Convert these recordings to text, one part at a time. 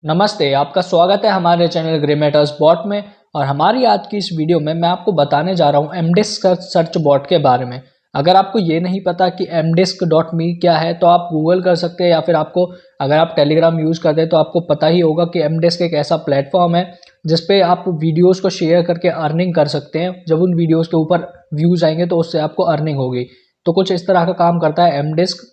नमस्ते, आपका स्वागत है हमारे चैनल ग्रे मैटर्स बॉट में। और हमारी आज की इस वीडियो में मैं आपको बताने जा रहा हूँ एमडिस्क सर्च बॉट के बारे में। अगर आपको ये नहीं पता कि mdisk.me क्या है तो आप गूगल कर सकते हैं, या फिर आपको अगर आप टेलीग्राम यूज़ करते हैं तो आपको पता ही होगा कि mdisk एक ऐसा प्लेटफॉर्म है जिसपे आप वीडियोज़ को शेयर करके अर्निंग कर सकते हैं। जब उन वीडियोज़ के ऊपर व्यूज़ आएंगे तो उससे आपको अर्निंग होगी। तो कुछ इस तरह का काम करता है mdisk।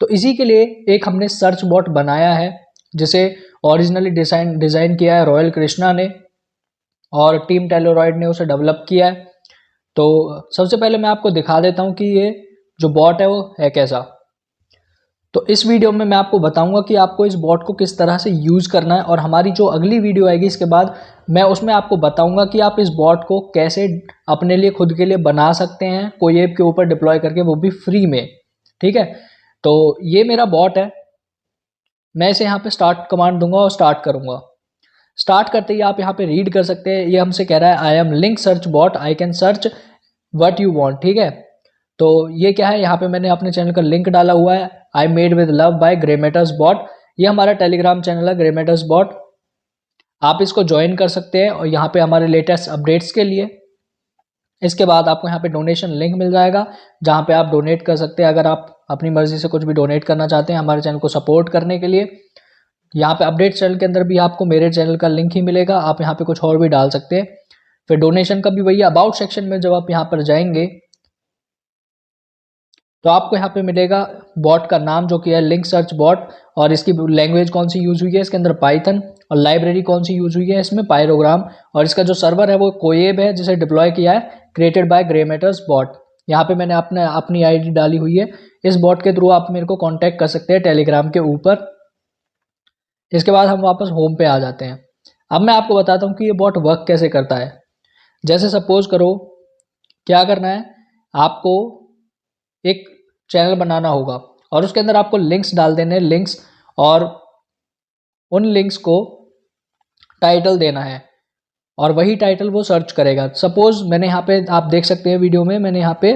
तो इसी के लिए एक हमने सर्च बॉट बनाया है जिसे ओरिजिनली डिज़ाइन किया है रॉयल कृष्णा ने, और टीम टेलोरॉयड ने उसे डेवलप किया है। तो सबसे पहले मैं आपको दिखा देता हूं कि ये जो बॉट है वो है कैसा। तो इस वीडियो में मैं आपको बताऊंगा कि आपको इस बॉट को किस तरह से यूज़ करना है, और हमारी जो अगली वीडियो आएगी इसके बाद मैं उसमें आपको बताऊंगा कि आप इस बॉट को कैसे अपने लिए खुद के लिए बना सकते हैं, कोई ऐप के ऊपर डिप्लॉय करके, वो भी फ्री में। ठीक है, तो ये मेरा बॉट है। मैं इसे यहाँ पे स्टार्ट कमांड दूंगा और स्टार्ट करूंगा। स्टार्ट करते ही आप यहाँ पे रीड कर सकते हैं, ये हमसे कह रहा है I am link search bot, I can search what you want. ठीक है, तो ये क्या है, यहाँ पे मैंने अपने चैनल का लिंक डाला हुआ है, I made with love by grey matters bot. ये हमारा टेलीग्राम चैनल है ग्रे मैटर्स बॉट, आप इसको ज्वाइन कर सकते हैं और यहाँ पे हमारे लेटेस्ट अपडेट्स के लिए। इसके बाद आपको यहाँ पे डोनेशन लिंक मिल जाएगा जहाँ पे आप डोनेट कर सकते हैं, अगर आप अपनी मर्जी से कुछ भी डोनेट करना चाहते हैं हमारे चैनल को सपोर्ट करने के लिए। यहाँ पे अपडेट चैनल के अंदर भी आपको मेरे चैनल का लिंक ही मिलेगा, आप यहाँ पे कुछ और भी डाल सकते हैं। फिर डोनेशन का भी वही अबाउट सेक्शन में जब आप यहाँ पर जाएंगे तो आपको यहाँ पे मिलेगा बॉट का नाम जो कि है लिंक सर्च बॉट, और इसकी लैंग्वेज कौन सी यूज हुई है इसके अंदर पाइथन, और लाइब्रेरी कौन सी यूज हुई है इसमें पायरोग्राम, और इसका जो सर्वर है वो कोएब है जिसे डिप्लॉय किया है created by grey matters bot. यहाँ पे मैंने अपनी आईडी डाली हुई है। इस बॉट के थ्रू आप मेरे को कांटेक्ट कर सकते हैं टेलीग्राम के ऊपर। इसके बाद हम वापस होम पे आ जाते हैं। अब मैं आपको बताता हूँ कि ये बॉट वर्क कैसे करता है। जैसे सपोज करो, क्या करना है, आपको एक चैनल बनाना होगा और उसके अंदर आपको लिंक्स डाल देने, लिंक्स, और उन लिंक्स को टाइटल देना है और वही टाइटल वो सर्च करेगा। सपोज मैंने यहाँ पे, आप देख सकते हैं वीडियो में, मैंने यहाँ पे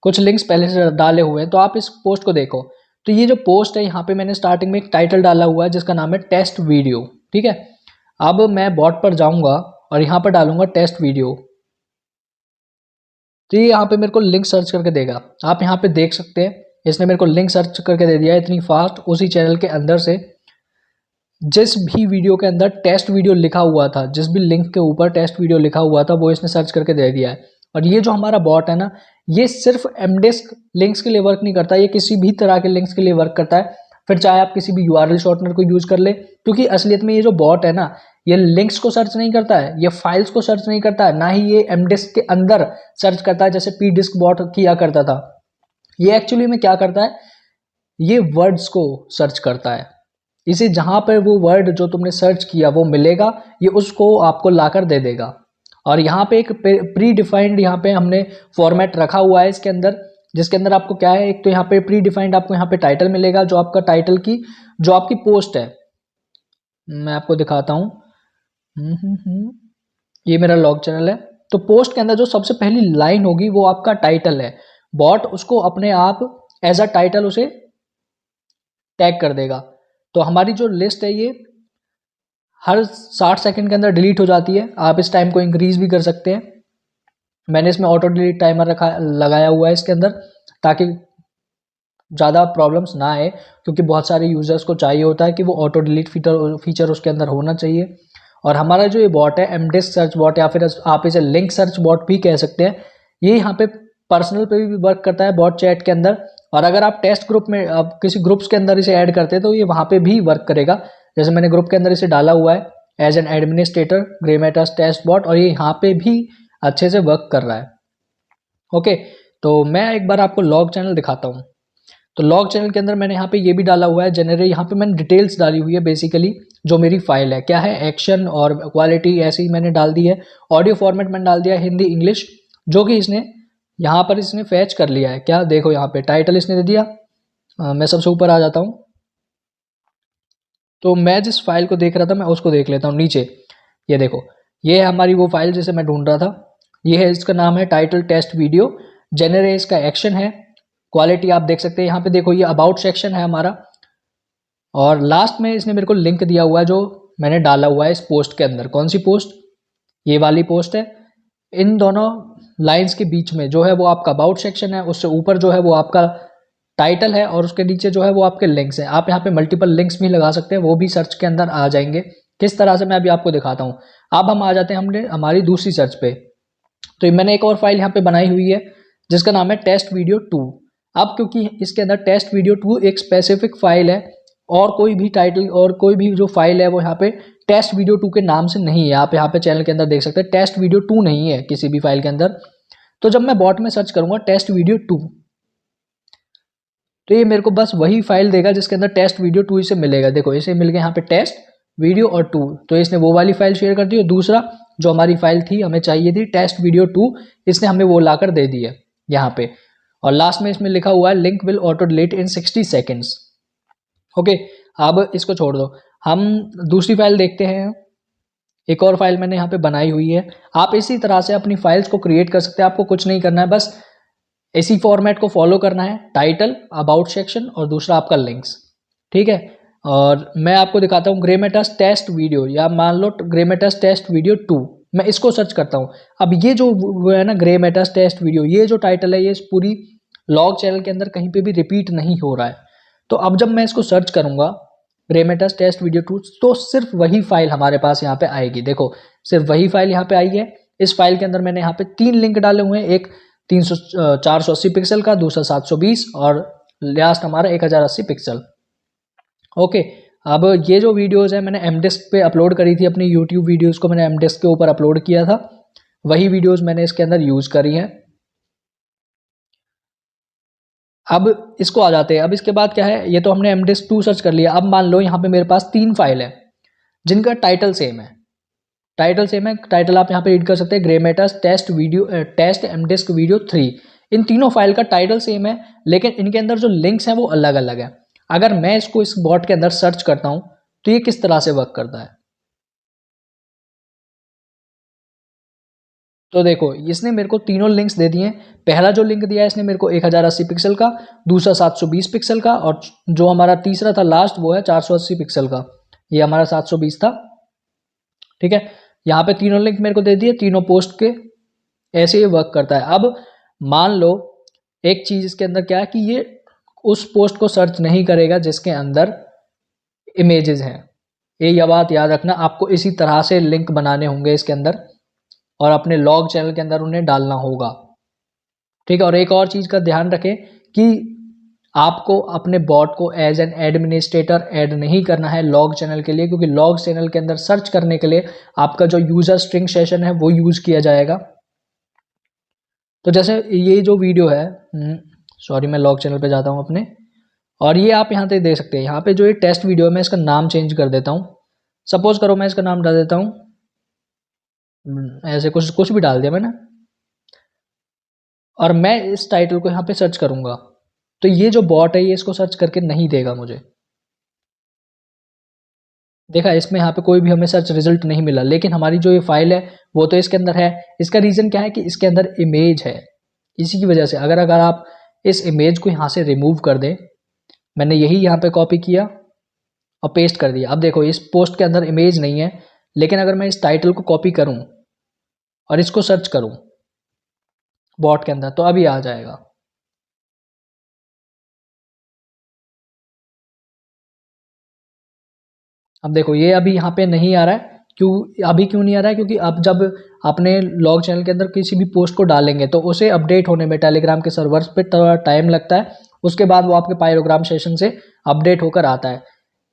कुछ लिंक्स पहले से डाले हुए हैं, तो आप इस पोस्ट को देखो। तो ये जो पोस्ट है यहाँ पे मैंने स्टार्टिंग में एक टाइटल डाला हुआ है जिसका नाम है टेस्ट वीडियो। ठीक है, अब मैं बॉट पर जाऊंगा और यहाँ पर डालूंगा टेस्ट वीडियो, तो ये यहाँ पे मेरे को लिंक सर्च करके देगा। आप यहाँ पे देख सकते हैं इसने मेरे को लिंक सर्च करके दे दिया है इतनी फास्ट। उसी चैनल के अंदर से जिस भी वीडियो के अंदर टेस्ट वीडियो लिखा हुआ था, जिस भी लिंक के ऊपर टेस्ट वीडियो लिखा हुआ था, वो इसने सर्च करके दे दिया है। और ये जो हमारा बॉट है ना, ये सिर्फ mdisk लिंक्स के लिए वर्क नहीं करता, ये किसी भी तरह के लिंक्स के लिए वर्क करता है। फिर चाहे आप किसी भी URL शॉर्टनर को यूज कर ले, क्योंकि असलियत में ये जो बॉट है ना, ये लिंक्स को सर्च नहीं करता है, ये फाइल्स को सर्च नहीं करता है, ना ही ये mdisk के अंदर सर्च करता है जैसे pdisk बॉट किया करता था। ये एक्चुअली में क्या करता है, ये वर्ड्स को सर्च करता है। इसे जहां पर वो वर्ड जो तुमने सर्च किया वो मिलेगा, ये उसको आपको लाकर दे देगा। और यहाँ पे एक प्री डिफाइंड यहाँ पे हमने फॉर्मेट रखा हुआ है इसके अंदर, जिसके अंदर आपको क्या है, एक तो यहाँ पे प्री डिफाइंड आपको यहाँ पे टाइटल मिलेगा, जो आपका टाइटल की जो आपकी पोस्ट है, मैं आपको दिखाता हूँ। ये मेरा लॉग चैनल है। तो पोस्ट के अंदर जो सबसे पहली लाइन होगी वो आपका टाइटल है। बॉट उसको अपने आप एज अ टाइटल उसे टैग कर देगा। तो हमारी जो लिस्ट है ये हर 60 सेकंड के अंदर डिलीट हो जाती है। आप इस टाइम को इंक्रीज भी कर सकते हैं। मैंने इसमें ऑटो डिलीट टाइमर लगाया हुआ है इसके अंदर, ताकि ज़्यादा प्रॉब्लम्स ना आए, क्योंकि बहुत सारे यूजर्स को चाहिए होता है कि वो ऑटो डिलीट फीचर उसके अंदर होना चाहिए। और हमारा जो ये बॉट है mdisk सर्च बॉट, या फिर आप इसे लिंक सर्च बॉट भी कह सकते हैं, ये यहाँ पे पर्सनल पे भी वर्क करता है बॉट चैट के अंदर। और अगर आप टेस्ट ग्रुप में, आप किसी ग्रुप्स के अंदर इसे ऐड करते हैं तो ये वहाँ पे भी वर्क करेगा। जैसे मैंने ग्रुप के अंदर इसे डाला हुआ है as an administrator grey matters test bot, और ये यहाँ पे भी अच्छे से वर्क कर रहा है। ओके, तो मैं एक बार आपको लॉग चैनल दिखाता हूँ। तो लॉग चैनल के अंदर मैंने यहाँ पे ये भी डाला हुआ है जनरल, यहाँ पे मैंने डिटेल्स डाली हुई है बेसिकली, जो मेरी फाइल है क्या है, एक्शन और क्वालिटी ऐसे ही मैंने डाल दी है। ऑडियो फॉर्मेट मैंने डाल दिया हिंदी इंग्लिश, जो कि इसने यहाँ पर इसने फैच कर लिया है। क्या देखो, यहाँ पे टाइटल इसने दे दिया। मैं सबसे ऊपर आ जाता हूँ, तो मैं जिस फाइल को देख रहा था मैं उसको देख लेता हूँ नीचे। ये देखो, ये है हमारी वो फाइल जिसे मैं ढूंढ रहा था। ये है, इसका नाम है टाइटल टेस्ट वीडियो, जनरल इसका एक्शन है, क्वालिटी आप देख सकते हैं यहाँ पे। देखो ये अबाउट सेक्शन है हमारा, और लास्ट में इसने मेरे को लिंक दिया हुआ है जो मैंने डाला हुआ है इस पोस्ट के अंदर। कौन सी पोस्ट? ये वाली पोस्ट है। इन दोनों लाइंस के बीच में जो है वो आपका अबाउट सेक्शन है, उससे ऊपर जो है वो आपका टाइटल है और उसके नीचे जो है वो आपके लिंक्स हैं। आप यहाँ पे मल्टीपल लिंक्स भी लगा सकते हैं, वो भी सर्च के अंदर आ जाएंगे। किस तरह से मैं अभी आपको दिखाता हूँ। अब हम आ जाते हैं हमने हमारी दूसरी सर्च पे। तो मैंने एक और फाइल यहाँ पे बनाई हुई है जिसका नाम है टेस्ट वीडियो 2। अब क्योंकि इसके अंदर टेस्ट वीडियो 2 एक स्पेसिफिक फाइल है और कोई भी टाइटल और कोई भी जो फाइल है वो यहाँ पे टेस्ट वीडियो 2 के नाम से नहीं है। आप यहाँ पे चैनल के अंदर देख सकते हैं टेस्ट वीडियो 2 नहीं है किसी भी फाइल के अंदर। तो जब मैं बॉट में सर्च करूंगा टेस्ट वीडियो 2, तो ये मेरे को बस वही फाइल देगा जिसके अंदर टेस्ट वीडियो 2 इसे मिलेगा। देखो इसे मिल गया यहाँ पे टेस्ट वीडियो और 2, तो इसने वो वाली फाइल शेयर कर दी। और दूसरा जो हमारी फाइल थी हमें चाहिए थी टेस्ट वीडियो 2, इसने हमें वो लाकर दे दी है यहाँ पे। और लास्ट में इसमें लिखा हुआ है link will auto delete in 60 seconds. Okay, अब इसको छोड़ दो, हम दूसरी फाइल देखते हैं। एक और फाइल मैंने यहाँ पे बनाई हुई है। आप इसी तरह से अपनी फाइल्स को क्रिएट कर सकते हैं। आपको कुछ नहीं करना है, बस इसी फॉर्मेट को फॉलो करना है। टाइटल, अबाउट सेक्शन और दूसरा आपका लिंक्स। ठीक है, और मैं आपको दिखाता हूँ ग्रेमेटस टेस्ट वीडियो, या मान लो ग्रेमेटस टेस्ट वीडियो 2। मैं इसको सर्च करता हूँ। अब ये जो वो है ना ग्रेमेटस टेस्ट वीडियो, ये जो टाइटल है ये इस पूरी लॉग चैनल के अंदर कहीं पे भी रिपीट नहीं हो रहा है। तो अब जब मैं इसको सर्च करूंगा ग्रेमेटस टेस्ट वीडियो 2, तो सिर्फ वही फाइल हमारे पास यहाँ पे आएगी। देखो सिर्फ वही फाइल यहाँ पे आई है। इस फाइल के अंदर मैंने यहाँ पे 3 लिंक डाले हुए हैं, एक 480 पिक्सल का, दूसरा 720 और लास्ट हमारा 1080 पिक्सल। ओके, अब ये जो वीडियोस है मैंने एमडिस्क पे अपलोड करी थी, अपनी यूट्यूब वीडियोस को मैंने एमडिस्क के ऊपर अपलोड किया था, वही वीडियोस मैंने इसके अंदर यूज करी हैं। अब इसको आ जाते हैं। अब इसके बाद क्या है, ये तो हमने एमडिस्क 2 सर्च कर लिया। अब मान लो यहाँ पे मेरे पास 3 फाइल है जिनका टाइटल सेम है। टाइटल सेम है, टाइटल आप यहाँ पे रीड कर सकते हैं ग्रेमेटस टेस्ट वीडियो टेस्ट एमडिस्क वीडियो 3। इन तीनों फाइल का टाइटल सेम है, लेकिन इनके अंदर जो लिंक्स हैं वो अलग अलग है। अगर मैं इसको इस बॉट के अंदर सर्च करता हूं तो ये किस तरह से वर्क करता है। तो देखो इसने मेरे को तीनों लिंक्स दे दिए। पहला जो लिंक दिया है इसने मेरे को 1080 पिक्सल का, दूसरा 720 पिक्सल का, और जो हमारा तीसरा था लास्ट वो है 480 पिक्सल का। ये हमारा 720 था। ठीक है, यहाँ पे तीनों लिंक मेरे को दे दिए, तीनों पोस्ट के। ऐसे ही वर्क करता है। अब मान लो एक चीज इसके अंदर क्या है कि ये उस पोस्ट को सर्च नहीं करेगा जिसके अंदर इमेजेस हैं। ये बात याद रखना, आपको इसी तरह से लिंक बनाने होंगे इसके अंदर और अपने लॉग चैनल के अंदर उन्हें डालना होगा। ठीक है, और एक और चीज का ध्यान रखें कि आपको अपने बॉट को एज एन एडमिनिस्ट्रेटर ऐड नहीं करना है लॉग चैनल के लिए, क्योंकि लॉग चैनल के अंदर सर्च करने के लिए आपका जो यूजर स्ट्रिंग सेशन है वो यूज किया जाएगा। तो जैसे ये जो वीडियो है, सॉरी मैं लॉग चैनल पे जाता हूँ अपने, और ये आप यहाँ पे देख सकते हैं। यहाँ पे जो ये टेस्ट वीडियो है मैं इसका नाम चेंज कर देता हूँ। सपोज करो मैं इसका नाम डाल देता हूँ, ऐसे कुछ कुछ भी डाल दिया मैंने, और मैं इस टाइटल को यहाँ पे सर्च करूंगा तो ये जो बॉट है ये इसको सर्च करके नहीं देगा मुझे। देखा, इसमें यहाँ पे कोई भी हमें सर्च रिजल्ट नहीं मिला, लेकिन हमारी जो ये फाइल है वो तो इसके अंदर है। इसका रीजन क्या है कि इसके अंदर इमेज है, इसी की वजह से। अगर आप इस इमेज को यहाँ से रिमूव कर दें, मैंने यही यहाँ पे कॉपी किया और पेस्ट कर दिया। अब देखो इस पोस्ट के अंदर इमेज नहीं है, लेकिन अगर मैं इस टाइटल को कॉपी करूं और इसको सर्च करूं बॉट के अंदर तो अभी आ जाएगा। अब देखो ये अभी यहाँ पे नहीं आ रहा है। क्यों नहीं आ रहा है? क्योंकि अब जब अपने लॉग चैनल के अंदर किसी भी पोस्ट को डालेंगे तो उसे अपडेट होने में टेलीग्राम के सर्वर्स पे थोड़ा टाइम लगता है। उसके बाद वो आपके पायरोग्राम सेशन से अपडेट होकर आता है।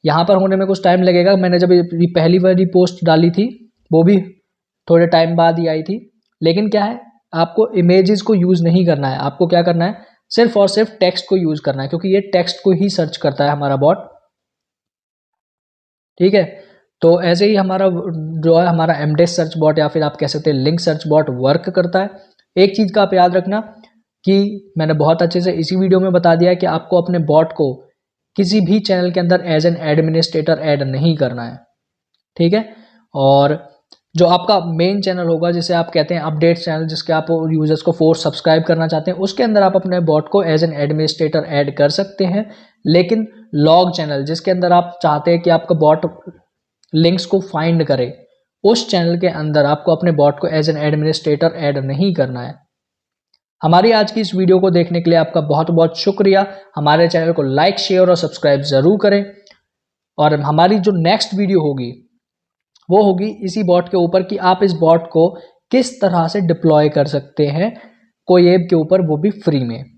यहाँ पर होने में कुछ टाइम लगेगा। मैंने जब ये पहली वाली पोस्ट डाली थी वो भी थोड़े टाइम बाद ही आई थी। लेकिन क्या है, आपको इमेजेस को यूज नहीं करना है। आपको क्या करना है, सिर्फ और सिर्फ टेक्स्ट को यूज करना है, क्योंकि ये टेक्स्ट को ही सर्च करता है हमारा बॉट। ठीक है, तो ऐसे ही हमारा जो है हमारा एमडेस सर्च बॉट, या फिर आप कह सकते हैं लिंक सर्च बॉट वर्क करता है। एक चीज का आप याद रखना कि मैंने बहुत अच्छे से इसी वीडियो में बता दिया है कि आपको अपने बॉट को किसी भी चैनल के अंदर एज एन एडमिनिस्ट्रेटर ऐड नहीं करना है। ठीक है, और जो आपका मेन चैनल होगा जिसे आप कहते हैं अपडेट चैनल, जिसके आप यूजर्स को फोर्स सब्सक्राइब करना चाहते हैं, उसके अंदर आप अपने बॉट को एज एन एडमिनिस्ट्रेटर ऐड कर सकते हैं। लेकिन लॉग चैनल जिसके अंदर आप चाहते हैं कि आपका बॉट लिंक्स को फाइंड करे, उस चैनल के अंदर आपको अपने बॉट को एज एन एडमिनिस्ट्रेटर ऐड नहीं करना है। हमारी आज की इस वीडियो को देखने के लिए आपका बहुत बहुत शुक्रिया। हमारे चैनल को लाइक, शेयर और सब्सक्राइब जरूर करें। और हमारी जो नेक्स्ट वीडियो होगी वो होगी इसी बॉट के ऊपर कि आप इस बॉट को किस तरह से डिप्लॉय कर सकते हैं कोई ऐप के ऊपर, वो भी फ्री में।